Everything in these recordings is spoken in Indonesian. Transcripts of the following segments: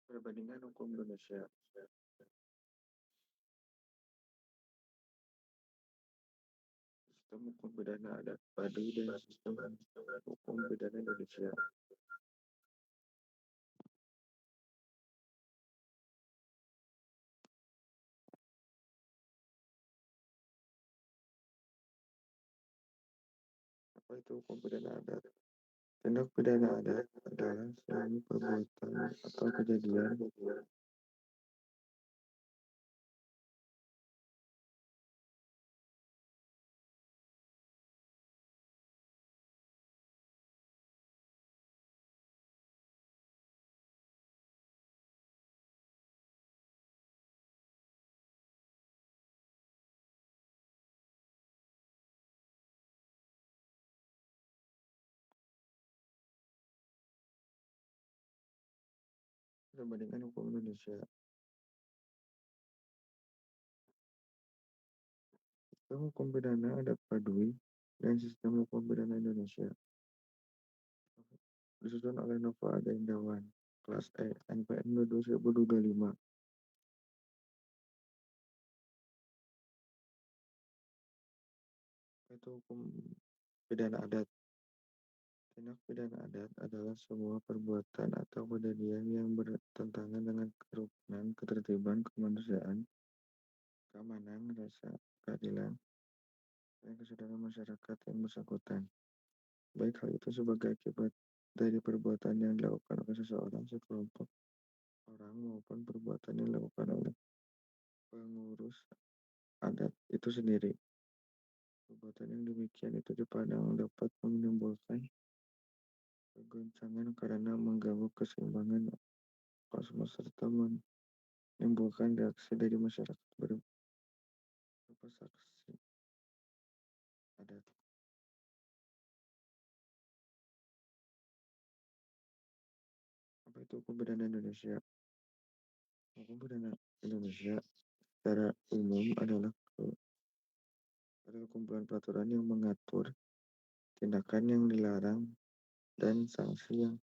Perbandingan hukum Indonesia. Sistem hukum pidana adat Baduy dan sistem hukum pidana Indonesia. Apa itu hukum pidana adat? Tindak pidana adat adalah suatu perbuatan atau kejadian perbandingan hukum Indonesia. Sistem hukum pidana adat Baduy dan sistem hukum pidana Indonesia disusun oleh Nova Ada Indawan, kelas E, NPM 2025. Itu hukum pidana adat. Tindak pidana adat adalah semua perbuatan atau kejadian yang bertentangan dengan kerukunan, ketertiban, kemanusiaan, keamanan, rasa keadilan, dan kesadaran masyarakat yang bersangkutan. Baik hal itu sebagai akibat dari perbuatan yang dilakukan oleh seseorang, sekelompok orang, maupun perbuatan yang dilakukan oleh pengurus adat itu sendiri. Perbuatan yang demikian itu dipandang dapat menimbulkan kegoncangan karena mengganggu keseimbangan kosmos serta menimbulkan reaksi dari masyarakat berupa saksi adat. Apa itu hukum pidana Indonesia? Hukum pidana Indonesia secara umum adalah kumpulan peraturan yang mengatur tindakan yang dilarang dan sanksi yang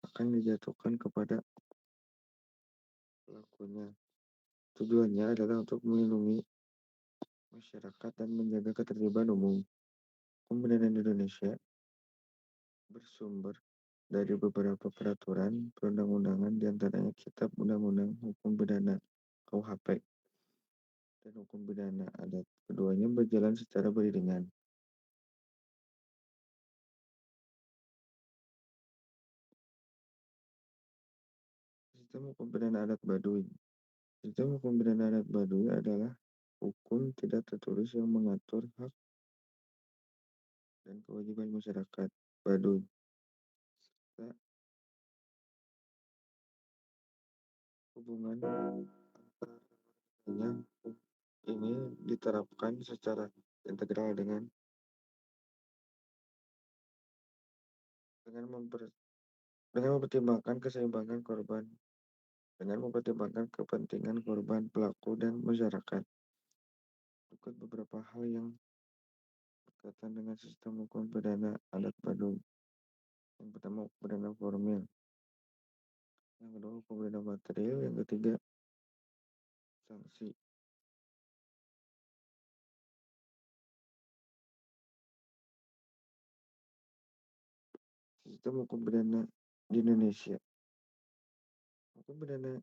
akan dijatuhkan kepada pelakunya. Tujuannya adalah untuk melindungi masyarakat dan menjaga ketertiban umum. Hukum pidana Indonesia bersumber dari beberapa peraturan perundang-undangan, diantaranya Kitab Undang-Undang Hukum Pidana (KUHP) dan Hukum Pidana Adat. Keduanya berjalan secara beriringan. Sistem hukum pidana adat Baduy. Sistem hukum pidana adat Baduy adalah hukum tidak tertulis yang mengatur hak dan kewajiban masyarakat Baduy serta hubungan antaranya. Ini diterapkan secara integral dengan mempertimbangkan keseimbangan korban, dengan mempertimbangkan kepentingan korban, pelaku, dan masyarakat. Berikut beberapa hal yang berkaitan dengan sistem hukum pidana adat Baduy. Yang pertama, hukum pidana formil. Yang kedua, hukum pidana material. Yang ketiga, sanksi. Sistem hukum pidana di Indonesia. Hukum pidana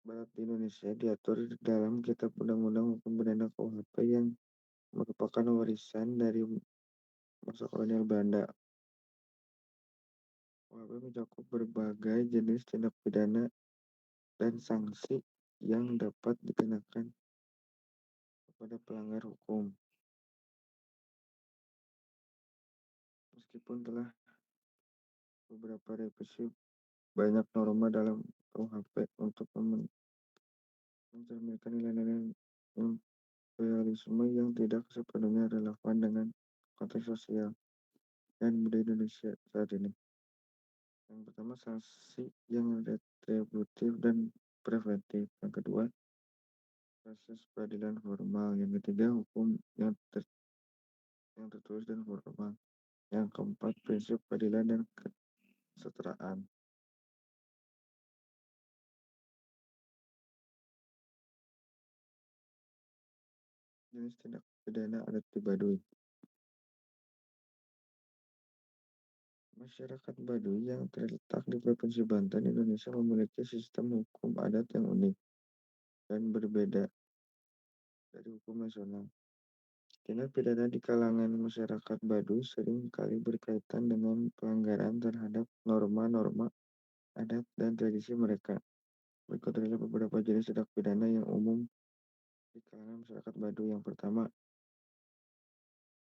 barat di Indonesia diatur dalam Kitab Undang-Undang Hukum Pidana KUHP yang merupakan warisan dari masa kolonial Belanda. KUHP mencakup berbagai jenis tindak pidana dan sanksi yang dapat dikenakan kepada pelanggar hukum. Meskipun telah beberapa revisi, banyak norma dalam KUHP untuk mencerminkan nilai-nilai imperialisme yang tidak sepenuhnya relevan dengan konteks sosial dan budaya Indonesia saat ini. Yang pertama, sanksi yang retributif dan preventif. Yang kedua, proses peradilan formal. Yang ketiga, hukum yang tertulis dan formal. Yang keempat, prinsip keadilan dan kesetaraan. Jenis tindak pidana adat di Baduy. Masyarakat Baduy yang terletak di Provinsi Banten, Indonesia memiliki sistem hukum adat yang unik dan berbeda dari hukum nasional. Tindak pidana di kalangan masyarakat Baduy sering kali berkaitan dengan pelanggaran terhadap norma-norma adat dan tradisi mereka. Berikut adalah beberapa jenis tindak pidana yang umum di kalangan masyarakat Baduy. Yang pertama,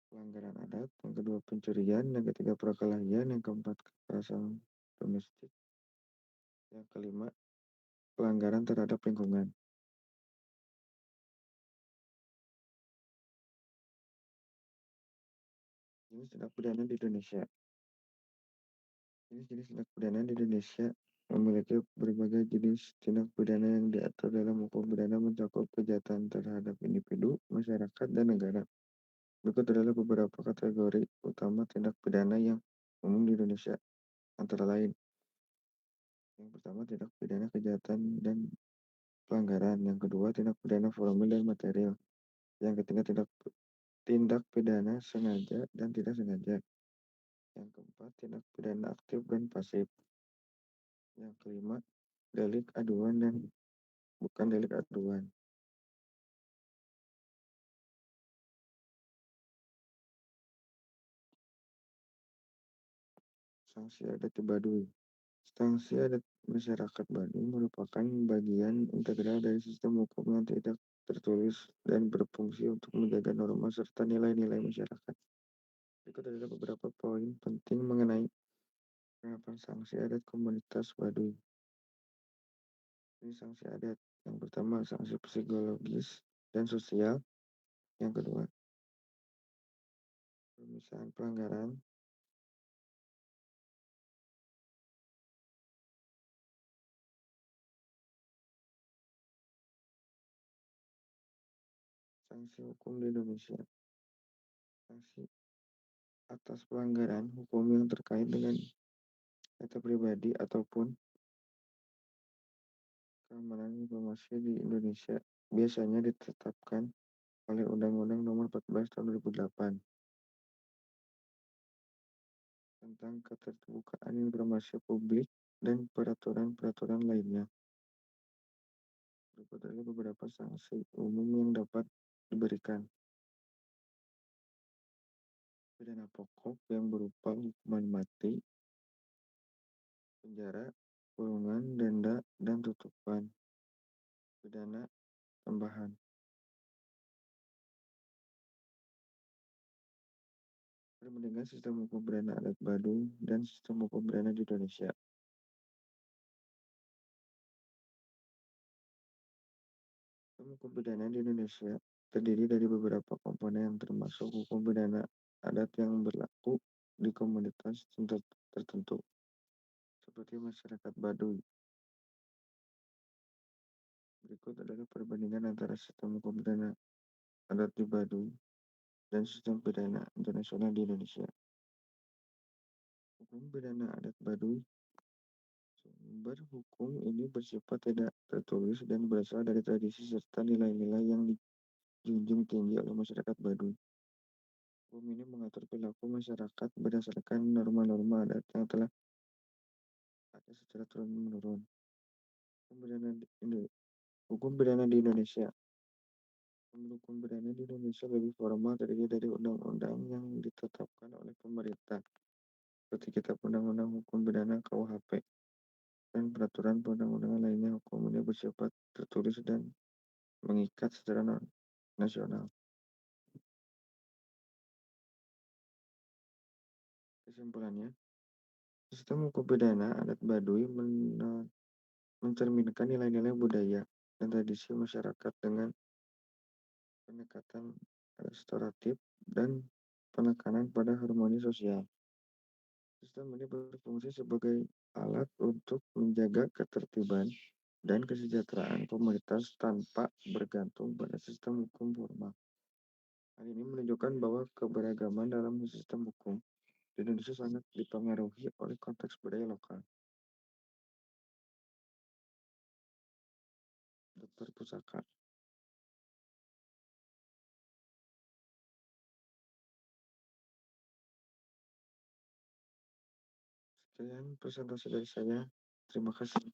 pelanggaran adat. Yang kedua, pencurian. Yang ketiga, perkelahian. Yang keempat, kekerasan domestik. Yang kelima, pelanggaran terhadap lingkungan. Jenis tindak pidana di Indonesia. Jenis-jenis tindak pidana di Indonesia memiliki berbagai jenis tindak pidana yang diatur dalam hukum pidana mencakup kejahatan terhadap individu, masyarakat, dan negara. Berikut adalah beberapa kategori utama tindak pidana yang umum di Indonesia, antara lain. Yang pertama, tindak pidana kejahatan dan pelanggaran. Yang kedua, tindak pidana formil dan material. Yang ketiga, tindak pidana sengaja dan tidak sengaja. Yang keempat, tindak pidana aktif dan pasif. Yang kelima, delik aduan dan bukan delik aduan. Sanksi adat di Baduy. Sanksi adat masyarakat Baduy merupakan bagian integral dari sistem hukum yang tidak tertulis dan berfungsi untuk menjaga norma serta nilai-nilai masyarakat. Berikut adalah beberapa poin penting mengenai penerapan sanksi adat komunitas Baduy. Ini sanksi adat. Yang pertama, sanksi psikologis dan sosial. Yang kedua, pemisahan pelanggaran. Sanksi hukum di Indonesia. Sanksi atas pelanggaran hukum yang terkait dengan data pribadi ataupun keamanan informasi di Indonesia biasanya ditetapkan oleh Undang-Undang Nomor 14 Tahun 2008 tentang keterbukaan informasi publik dan peraturan-peraturan lainnya. Berikut adalah beberapa sanksi umum yang dapat diberikan. Pidana pokok yang berupa hukuman mati, penjara, kurungan, denda, dan tutupan. Pidana tambahan. Perbandingan sistem hukum pidana adat Baduy dan sistem hukum pidana di Indonesia. Sistem hukum pidana di Indonesia terdiri dari beberapa komponen termasuk hukum pidana adat yang berlaku di komunitas tertentu, seperti masyarakat Baduy. Berikut adalah perbandingan antara sistem hukum pidana adat di Baduy dan sistem pidana internasional di Indonesia. Hukum pidana adat Baduy. Sumber hukum ini bersifat tidak tertulis dan berasal dari tradisi serta nilai-nilai yang dijunjung tinggi oleh masyarakat Baduy. Hukum ini mengatur perilaku masyarakat berdasarkan norma-norma adat yang telah ada secara turun-menurun. Hukum pidana di Indonesia. Hukum pidana di Indonesia lebih formal, terdiri dari undang-undang yang ditetapkan oleh pemerintah, seperti Kitab Undang-Undang Hukum Pidana (KUHP) dan peraturan perundang-undangan lainnya. Hukum ini bersifat tertulis dan mengikat secara nasional. Kesimpulannya, sistem hukum pidana adat Baduy mencerminkan nilai-nilai budaya dan tradisi masyarakat dengan pendekatan restoratif dan penekanan pada harmoni sosial. Sistem ini berfungsi sebagai alat untuk menjaga ketertiban dan kesejahteraan komunitas tanpa bergantung pada sistem hukum formal. Hal ini menunjukkan bahwa keberagaman dalam sistem hukum di Indonesia sangat dipengaruhi oleh konteks budaya lokal. Dr. Pusaka. Sekian presentasi dari saya. Terima kasih.